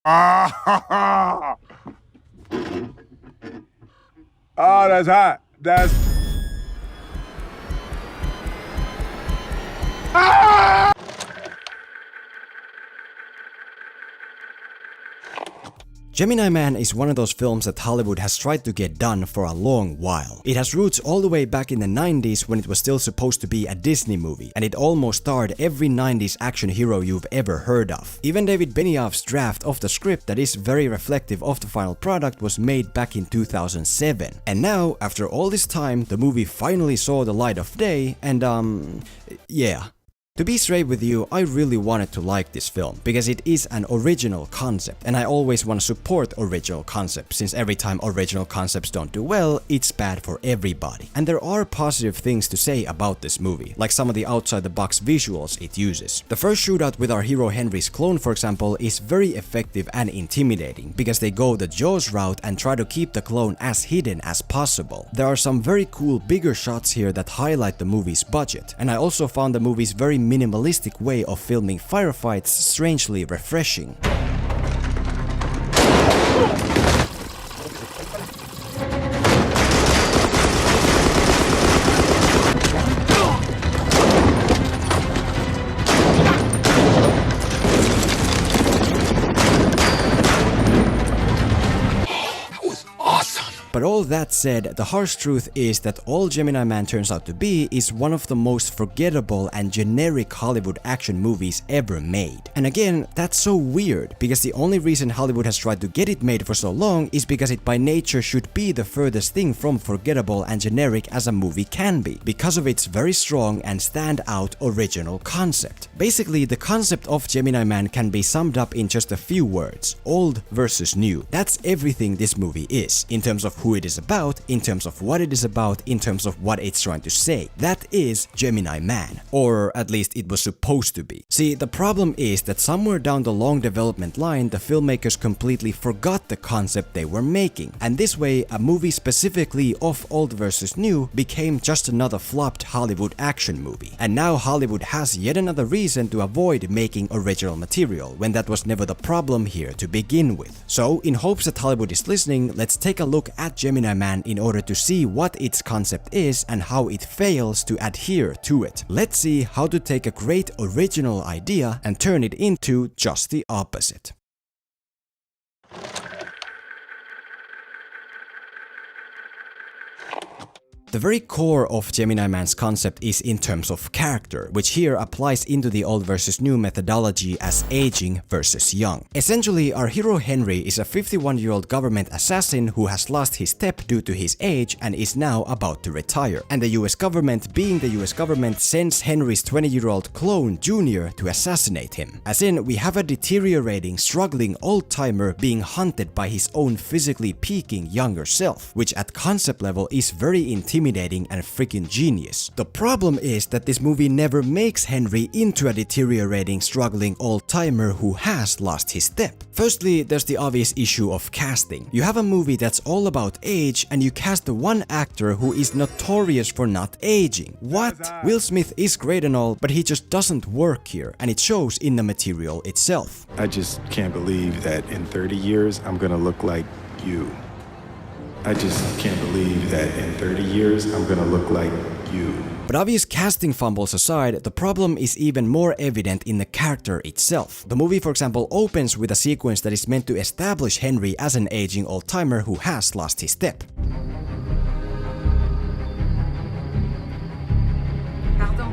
Ah, oh, that's hot. That's. Ah! Gemini Man is one of those films that Hollywood has tried to get done for a long while. It has roots all the way back in the 90s when it was still supposed to be a Disney movie, and it almost starred every 90s action hero you've ever heard of. Even David Benioff's draft of the script that is very reflective of the final product was made back in 2007. And now, after all this time, the movie finally saw the light of day, and yeah. To be straight with you, I really wanted to like this film, because it is an original concept, and I always want to support original concepts, since every time original concepts don't do well, it's bad for everybody. And there are positive things to say about this movie, like some of the outside-the-box visuals it uses. The first shootout with our hero Henry's clone, for example, is very effective and intimidating, because they go the Jaws route and try to keep the clone as hidden as possible. There are some very cool bigger shots here that highlight the movie's budget, and I also found the movie's very minimalistic way of filming firefights strangely refreshing. But all that said, the harsh truth is that all Gemini Man turns out to be is one of the most forgettable and generic Hollywood action movies ever made. And again, that's so weird, because the only reason Hollywood has tried to get it made for so long is because it by nature should be the furthest thing from forgettable and generic as a movie can be, because of its very strong and stand-out original concept. Basically, the concept of Gemini Man can be summed up in just a few words: old versus new. That's everything this movie is, in terms of who it is about, in terms of what it is about, in terms of what it's trying to say. That is Gemini Man. Or at least it was supposed to be. See, the problem is that somewhere down the long development line, the filmmakers completely forgot the concept they were making. And this way, a movie specifically of old versus new became just another flopped Hollywood action movie. And now Hollywood has yet another reason to avoid making original material, when that was never the problem here to begin with. So, in hopes that Hollywood is listening, let's take a look at Gemini Man in order to see what its concept is and how it fails to adhere to it. Let's see how to take a great original idea and turn it into just the opposite. The very core of Gemini Man's concept is in terms of character, which here applies into the old versus new methodology as aging versus young. Essentially, our hero Henry is a 51-year-old government assassin who has lost his step due to his age and is now about to retire. And the US government, being the US government, sends Henry's 20-year-old clone Junior to assassinate him. As in, we have a deteriorating, struggling old-timer being hunted by his own physically peaking younger self, which at concept level is very intimidating and freaking genius. The problem is that this movie never makes Henry into a deteriorating, struggling old-timer who has lost his step. Firstly, there's the obvious issue of casting. You have a movie that's all about age and you cast the one actor who is notorious for not aging. What? Will Smith is great and all, but he just doesn't work here, and it shows in the material itself. I just can't believe that in 30 years I'm gonna look like you. I just can't believe that in 30 years I'm gonna look like you. But obvious casting fumbles aside, the problem is even more evident in the character itself. The movie, for example, opens with a sequence that is meant to establish Henry as an aging old-timer who has lost his step. Pardon,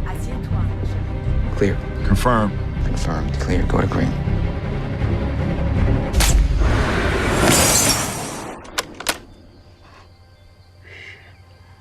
assieds-toi. Clear. Confirm. Confirmed. Clear. Go to green.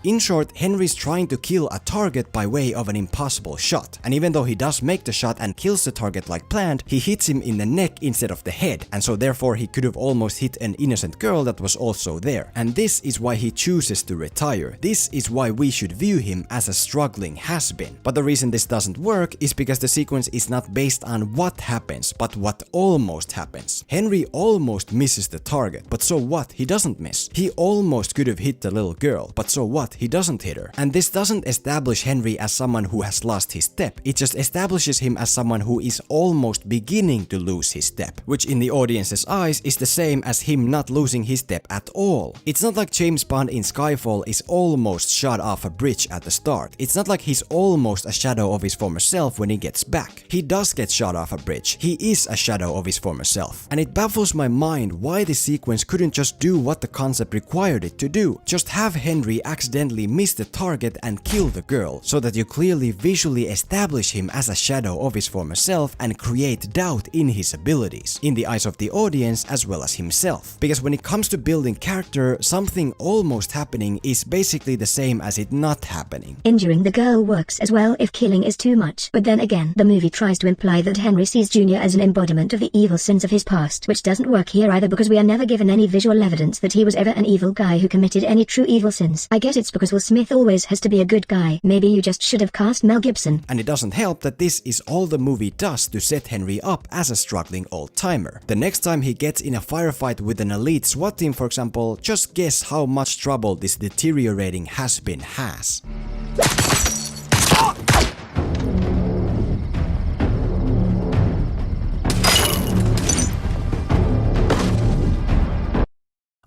In short, Henry's trying to kill a target by way of an impossible shot, and even though he does make the shot and kills the target like planned, he hits him in the neck instead of the head, and so therefore he could have almost hit an innocent girl that was also there. And this is why he chooses to retire. This is why we should view him as a struggling has-been. But the reason this doesn't work is because the sequence is not based on what happens, but what almost happens. Henry almost misses the target, but so what? He doesn't miss. He almost could have hit the little girl, but so what? but he doesn't hit her. And this doesn't establish Henry as someone who has lost his step, it just establishes him as someone who is almost beginning to lose his step, which in the audience's eyes is the same as him not losing his step at all. It's not like James Bond in Skyfall is almost shot off a bridge at the start. It's not like he's almost a shadow of his former self when he gets back. He does get shot off a bridge. He is a shadow of his former self. And it baffles my mind why this sequence couldn't just do what the concept required it to do. Just have Henry accidentally miss the target and kill the girl, so that you clearly visually establish him as a shadow of his former self and create doubt in his abilities, in the eyes of the audience as well as himself. Because when it comes to building character, something almost happening is basically the same as it not happening. Injuring the girl works as well if killing is too much, but then again, the movie tries to imply that Henry sees Junior as an embodiment of the evil sins of his past, which doesn't work here either because we are never given any visual evidence that he was ever an evil guy who committed any true evil sins. I guess it's because Will Smith always has to be a good guy. Maybe you just should have cast Mel Gibson. And it doesn't help that this is all the movie does to set Henry up as a struggling old-timer. The next time he gets in a firefight with an elite SWAT team, for example, just guess how much trouble this deteriorating has-been has.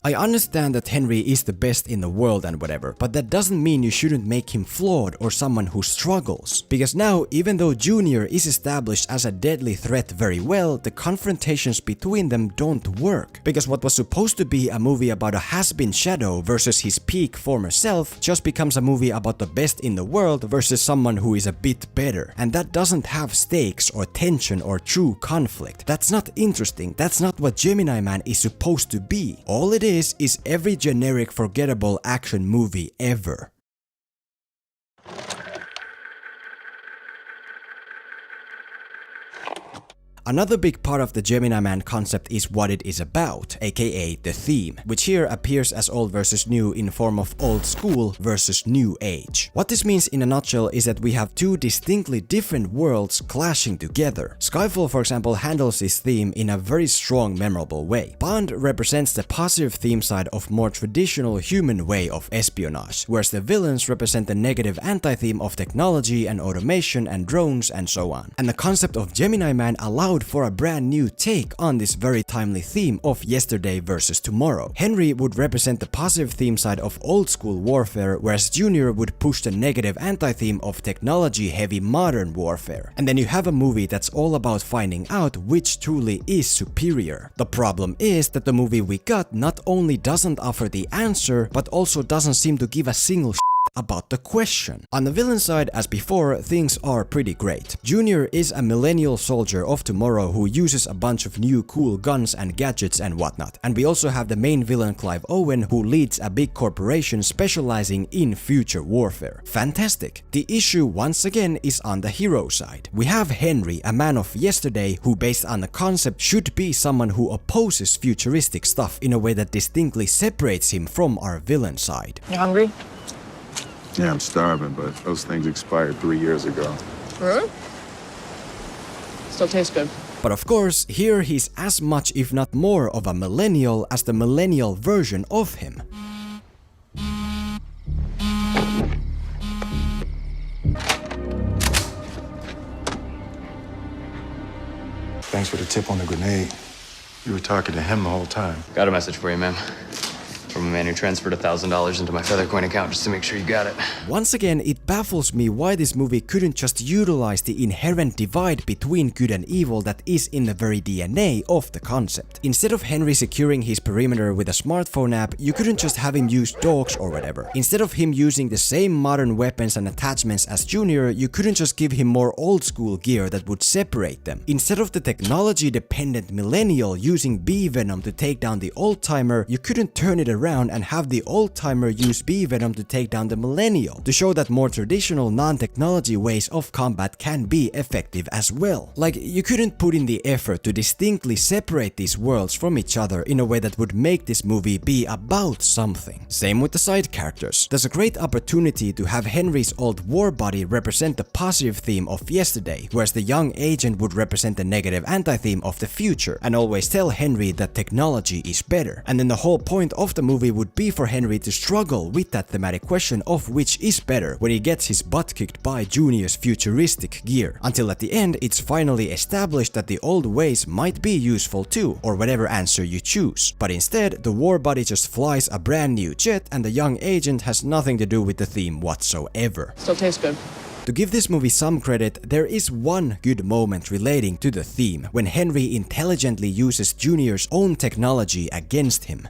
I understand that Henry is the best in the world and whatever, but that doesn't mean you shouldn't make him flawed or someone who struggles. Because now, even though Junior is established as a deadly threat very well, the confrontations between them don't work. Because what was supposed to be a movie about a has-been shadow versus his peak former self just becomes a movie about the best in the world versus someone who is a bit better. And that doesn't have stakes or tension or true conflict. That's not interesting. That's not what Gemini Man is supposed to be. All it is every generic forgettable action movie ever. Another big part of the Gemini Man concept is what it is about, aka the theme, which here appears as old versus new in form of old school versus new age. What this means in a nutshell is that we have two distinctly different worlds clashing together. Skyfall, for example, handles this theme in a very strong, memorable way. Bond represents the positive theme side of more traditional human way of espionage, whereas the villains represent the negative anti-theme of technology and automation and drones and so on. And the concept of Gemini Man allowed for a brand new take on this very timely theme of yesterday versus tomorrow. Henry would represent the positive theme side of old school warfare, whereas Junior would push the negative anti-theme of technology heavy modern warfare. And then you have a movie that's all about finding out which truly is superior. The problem is that the movie we got not only doesn't offer the answer, but also doesn't seem to give a single about the question. On the villain side, as before, things are pretty great. Junior is a millennial soldier of tomorrow who uses a bunch of new cool guns and gadgets and whatnot. And we also have the main villain Clive Owen, who leads a big corporation specializing in future warfare. Fantastic. The issue once again is on the hero side. We have Henry, a man of yesterday, who based on the concept should be someone who opposes futuristic stuff in a way that distinctly separates him from our villain side. You hungry? Yeah, I'm starving, but those things expired 3 years ago. Really? Still tastes good. But of course, here he's as much if not more of a millennial as the millennial version of him. Thanks for the tip on the grenade. You were talking to him the whole time. Got a message for you, ma'am. From a man who transferred $1,000 into my Feathercoin account just to make sure you got it. Once again, it baffles me why this movie couldn't just utilize the inherent divide between good and evil that is in the very DNA of the concept. Instead of Henry securing his perimeter with a smartphone app, you couldn't just have him use dogs or whatever. Instead of him using the same modern weapons and attachments as Junior, you couldn't just give him more old school gear that would separate them. Instead of the technology dependent millennial using bee venom to take down the old timer, you couldn't turn it around and have the old-timer use bee venom to take down the millennial, to show that more traditional non-technology ways of combat can be effective as well. Like, you couldn't put in the effort to distinctly separate these worlds from each other in a way that would make this movie be about something. Same with the side characters. There's a great opportunity to have Henry's old war buddy represent the positive theme of yesterday, whereas the young agent would represent the negative anti-theme of the future, and always tell Henry that technology is better. And then the whole point of the movie would be for Henry to struggle with that thematic question of which is better when he gets his butt kicked by Junior's futuristic gear, until at the end it's finally established that the old ways might be useful too, or whatever answer you choose. But instead, the war buddy just flies a brand new jet and the young agent has nothing to do with the theme whatsoever. Still tastes good. To give this movie some credit, there is one good moment relating to the theme, when Henry intelligently uses Junior's own technology against him.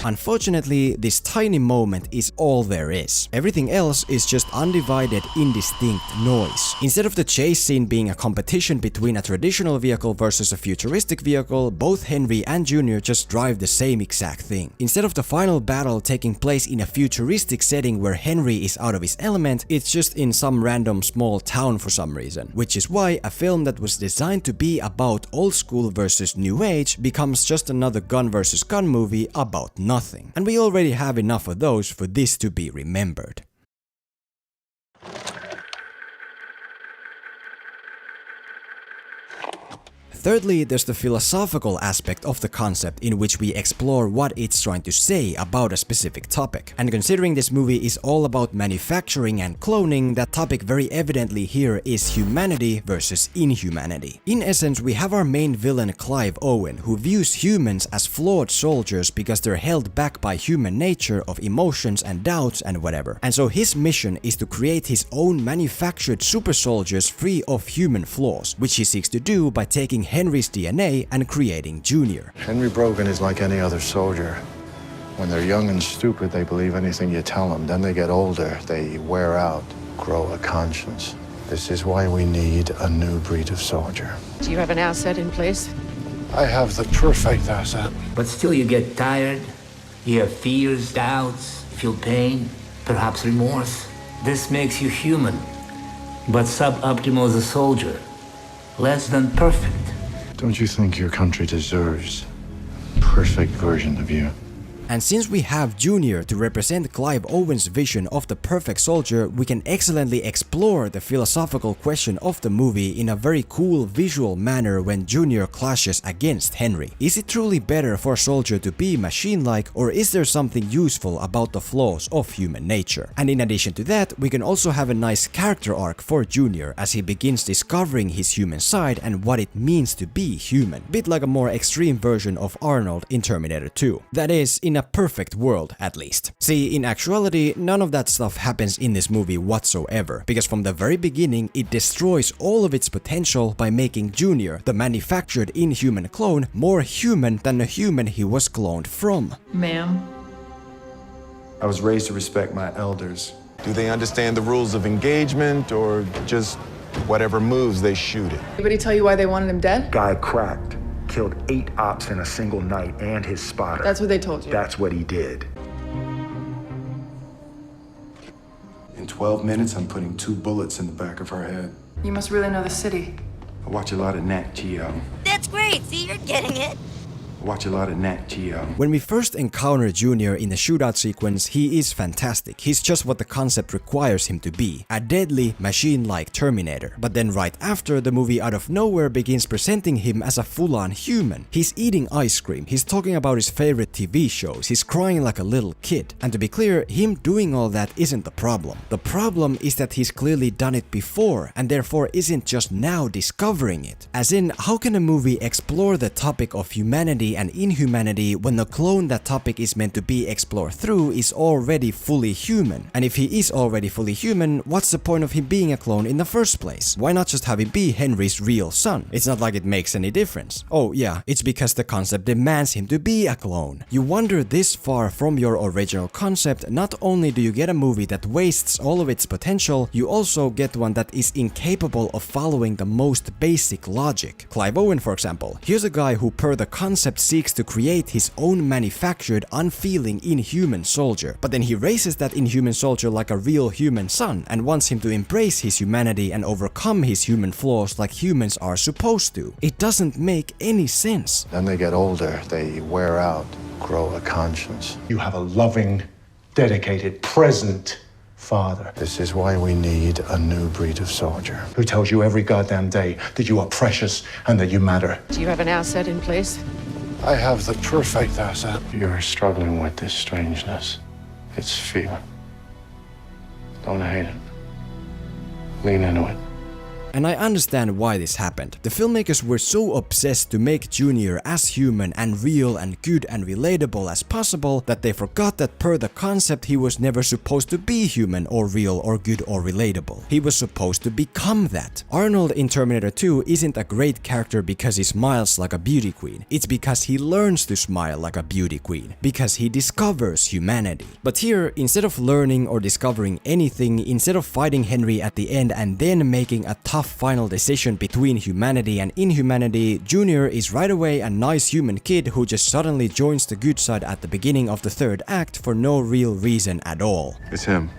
Unfortunately, this tiny moment is all there is. Everything else is just undivided, indistinct noise. Instead of the chase scene being a competition between a traditional vehicle versus a futuristic vehicle, both Henry and Junior just drive the same exact thing. Instead of the final battle taking place in a futuristic setting where Henry is out of his element, it's just in some random small town for some reason. Which is why a film that was designed to be about old school versus new age becomes just another gun versus gun movie about nothing. And we already have enough of those for this to be remembered. Thirdly, there's the philosophical aspect of the concept in which we explore what it's trying to say about a specific topic. And considering this movie is all about manufacturing and cloning, that topic very evidently here is humanity versus inhumanity. In essence, we have our main villain Clive Owen, who views humans as flawed soldiers because they're held back by human nature of emotions and doubts and whatever. And so his mission is to create his own manufactured super soldiers free of human flaws, which he seeks to do by taking Henry's DNA and creating Junior. Henry Brogan is like any other soldier. When they're young and stupid, they believe anything you tell them. Then they get older, they wear out, grow a conscience. This is why we need a new breed of soldier. Do you have an asset in place? I have the perfect asset. But still you get tired, you have fears, doubts, feel pain, perhaps remorse. This makes you human, but suboptimal as a soldier, less than perfect. Don't you think your country deserves a perfect version of you? And since we have Junior to represent Clive Owen's vision of the perfect soldier, we can excellently explore the philosophical question of the movie in a very cool visual manner when Junior clashes against Henry. Is it truly better for a soldier to be machine-like, or is there something useful about the flaws of human nature? And in addition to that, we can also have a nice character arc for Junior as he begins discovering his human side and what it means to be human. Bit like a more extreme version of Arnold in Terminator 2. That is, in a perfect world, at least. See, in actuality, none of that stuff happens in this movie whatsoever, because from the very beginning, it destroys all of its potential by making Junior, the manufactured inhuman clone, more human than the human he was cloned from. Ma'am? I was raised to respect my elders. Do they understand the rules of engagement, or just whatever moves they shoot it? Anybody tell you why they wanted him dead? Guy cracked. Killed 8 ops in a single night and his spotter. That's what they told you. That's what he did. In 12 minutes, I'm putting 2 bullets in the back of her head. You must really know the city. I watch a lot of Nat Geo. That's great. See, you're getting it. Watch a lot of Nat Geo. When we first encounter Junior in the shootout sequence, he is fantastic. He's just what the concept requires him to be, a deadly, machine-like Terminator. But then right after, the movie out of nowhere begins presenting him as a full-on human. He's eating ice cream, he's talking about his favorite TV shows, he's crying like a little kid. And to be clear, him doing all that isn't the problem. The problem is that he's clearly done it before, and therefore isn't just now discovering it. As in, how can a movie explore the topic of humanity and inhumanity when the clone that topic is meant to be explored through is already fully human? And if he is already fully human, what's the point of him being a clone in the first place? Why not just have him be Henry's real son? It's not like it makes any difference. Oh yeah, it's because the concept demands him to be a clone. You wander this far from your original concept, not only do you get a movie that wastes all of its potential, you also get one that is incapable of following the most basic logic. Clive Owen, for example. Here's a guy who, per the concept seeks to create his own manufactured, unfeeling, inhuman soldier. But then he raises that inhuman soldier like a real human son and wants him to embrace his humanity and overcome his human flaws like humans are supposed to. It doesn't make any sense. Then they get older, they wear out, grow a conscience. You have a loving, dedicated, present father. This is why we need a new breed of soldier. Who tells you every goddamn day that you are precious and that you matter. Do you have an asset in place? I have the perfect asset. You're struggling with this strangeness. It's fear. Don't hate it. Lean into it. And I understand why this happened. The filmmakers were so obsessed to make Junior as human and real and good and relatable as possible that they forgot that per the concept he was never supposed to be human or real or good or relatable. He was supposed to become that. Arnold in Terminator 2 isn't a great character because he smiles like a beauty queen. It's because he learns to smile like a beauty queen. Because he discovers humanity. But here, instead of learning or discovering anything, instead of fighting Henry at the end and then making a tough final decision between humanity and inhumanity, Junior is right away a nice human kid who just suddenly joins the good side at the beginning of the third act for no real reason at all. It's him.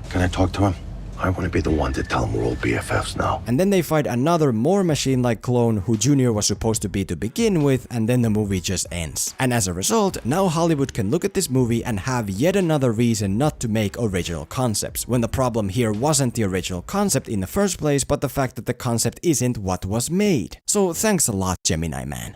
Can I talk to him? I want to be the one to tell him we're all BFFs now. And then they fight another more machine-like clone who Junior was supposed to be to begin with, and then the movie just ends. And as a result, now Hollywood can look at this movie and have yet another reason not to make original concepts, when the problem here wasn't the original concept in the first place, but the fact that the concept isn't what was made. So thanks a lot, Gemini Man.